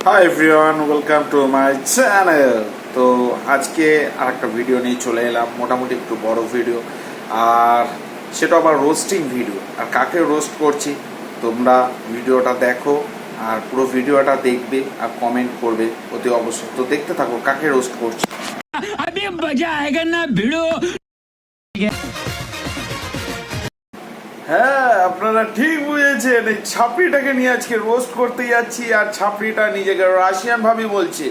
Hi everyone, welcome to my channel. তো আজকে আর একটা ভিডিও নিয়ে চলে এলাম, মোটামুটি একটু বড় ভিডিও, আর সেটা আবার রোস্টিং ভিডিও। আর কাকে রোস্ট করছি তোমরা ভিডিওটা দেখো, আর পুরো ভিডিওটা দেখবে আর কমেন্ট করবে অতি অবশ্যই। তো দেখতে থাকো কাকে রোস্ট করছি। अभी मजा आएगा ना भिड़ो। হ্যাঁ, আপনারা ঠিক বুঝেছেন, এই ছাপড়িটাকে নিয়ে আজকে রোস্ট করতে যাচ্ছি। আর ছাপড়িটা নিজেকে রাশিয়ান ভাবি বলছে।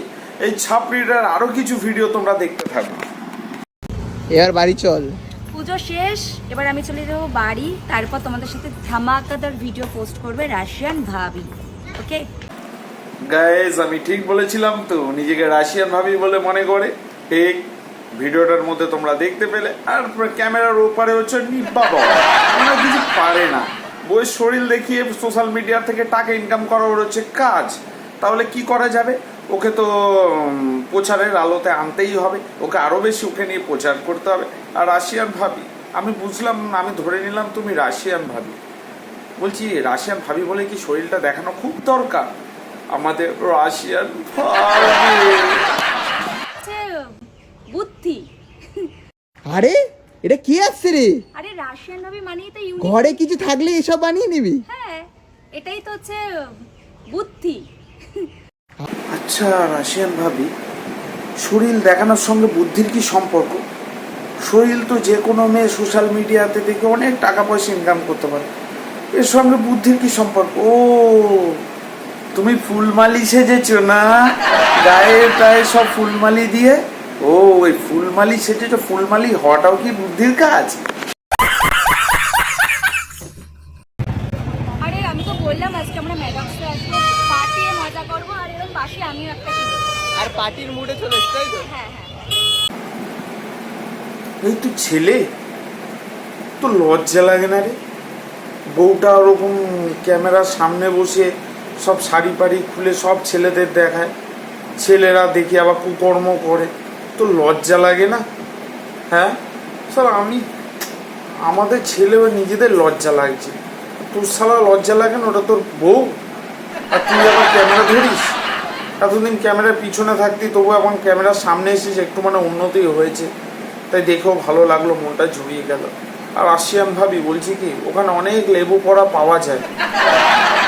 এই ছাপড়িটার আরো কিছু ভিডিও তোমরা দেখতে থাকো। এবার বাড়ি চল। পুজো শেষ, এবার আমি চলে যাবো বাড়ি। তারপর তোমাদের সাথে ধামাকাদার ভিডিও পোস্ট করবে রাশিয়ান ভাবি। ওকে গাইস, আমি ঠিক বলেছিলাম তো, নিজেকে রাশিয়ান ভাবি বলে মনে করে। ঠিক ভিডিওটার মধ্যে তোমরা দেখতে পেলে। আর ক্যামেরার ওপারে হচ্ছে নিব্বা বাবা, মানে কিছু পারে না। বইয়ের শরীর দেখিয়ে সোশ্যাল মিডিয়া থেকে টাকা ইনকাম করা ওর হচ্ছে কাজ। তাহলে কি করা যাবে? ওকে তো প্রচারের আলোতে আনতেই হবে, ওকে আরো বেশি ওকে নিয়ে প্রচার করতে হবে। আর রাশিয়ান ভাবি, আমি বুঝলাম, আমি ধরে নিলাম তুমি রাশিয়ান ভাবি। বলছি রাশিয়ান ভাবি বলে কি শরীরটা দেখানো খুব দরকার? আমাদের রাশিয়ান ভাবি বুদ্ধি। আরে এটা কি আসছে রে? আরে রাশিয়ান ভাবি মানেই তো ইউনিক। ঘরে কিছু থাকলে এসব বানিয়ে নিবি? হ্যাঁ, এটাই তো হচ্ছে বুদ্ধি। আচ্ছা, রাশিয়ান ভাবি, শরীর দেখানোর সঙ্গে বুদ্ধির কি সম্পর্ক? শরীর তো যে কোনো মেয়ে সোশ্যাল মিডিয়াতে দেখে অনেক টাকা পয়সা ইনকাম করতে পারে, এর সঙ্গে বুদ্ধির কি সম্পর্ক? ও, তুমি ফুলমালি সেজেছো না, গায়ে টায়ে সব ফুলমালি দিয়ে? ও, ওই ফুলমালি সেজেছো, ফুলমালি হওয়াটাও কি বুদ্ধির কাজ? আরে আমি তো বললাম আজকে আমরা ম্যাডামসে আসবো, পার্টিয়ে মজা করবো, আর এরকম পাশে আমিও একটা কিনবো। আর পার্টির মুডে চলে এসে, তাই তো? হ্যাঁ হ্যাঁ, এই তো ছেলে, তো লজ্জা লাগে না রে? বউটা ওরকম ক্যামেরার সামনে বসে সব শাড়ি পাড়ি খুলে সব ছেলেদের দেখায়, ছেলেরা দেখে আবার কুকর্ম করে, তো লজ্জা লাগে না? হ্যাঁ স্যার, আমাদের ছেলে নিজেদের লজ্জা লাগছে, তোর সালা লজ্জা লাগে না? ওটা তোর বউ, আর তুই আবার ক্যামেরা ধরিস। এতদিন ক্যামেরার পিছনে থাকতি, তবু এখন ক্যামেরার সামনে এসেছে, একটু মানে উন্নতি হয়েছে, তাই দেখেও ভালো লাগলো, মনটা জুড়িয়ে গেল। আর রাশিয়ান ভাবি বলছি কি, ওখানে অনেক লেবু পড়া পাওয়া যায়,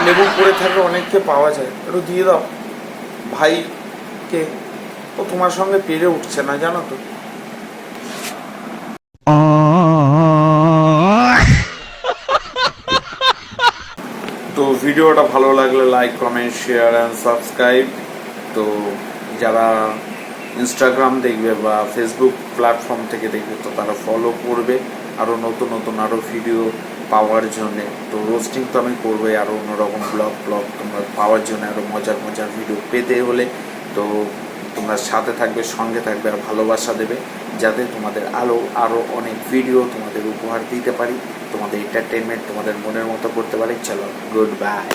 লেবু পড়ে থাকে অনেককে পাওয়া যায়, একটু দিয়ে দাও ভাইকে, ও তোমার সঙ্গে পেরে উঠছে না, জানো তো। তো ভিডিওটা ভালো লাগলে like, comment, share and subscribe. তো যারা ইনস্টাগ্রাম দেখবে বা ফেসবুক প্ল্যাটফর্ম থেকে দেখবে, তো তারা ফলো করবে আরও নতুন নতুন আরও ভিডিও পাওয়ার জন্যে। তো রোস্টিং তো আমি করবোই, আরও অন্যরকম ব্লগ তোমরা পাওয়ার জন্য, আরও মজার মজার ভিডিও পেতে হলে তো তোমরা সাথে থাকবে, সঙ্গে থাকবে, আর ভালোবাসা দেবে, যাতে তোমাদের আরও অনেক ভিডিও তোমাদের উপহার দিতে পারি, তোমাদের এন্টারটেনমেন্ট তোমাদের মনের মতো করতে পারি। চলো, গুড বাই।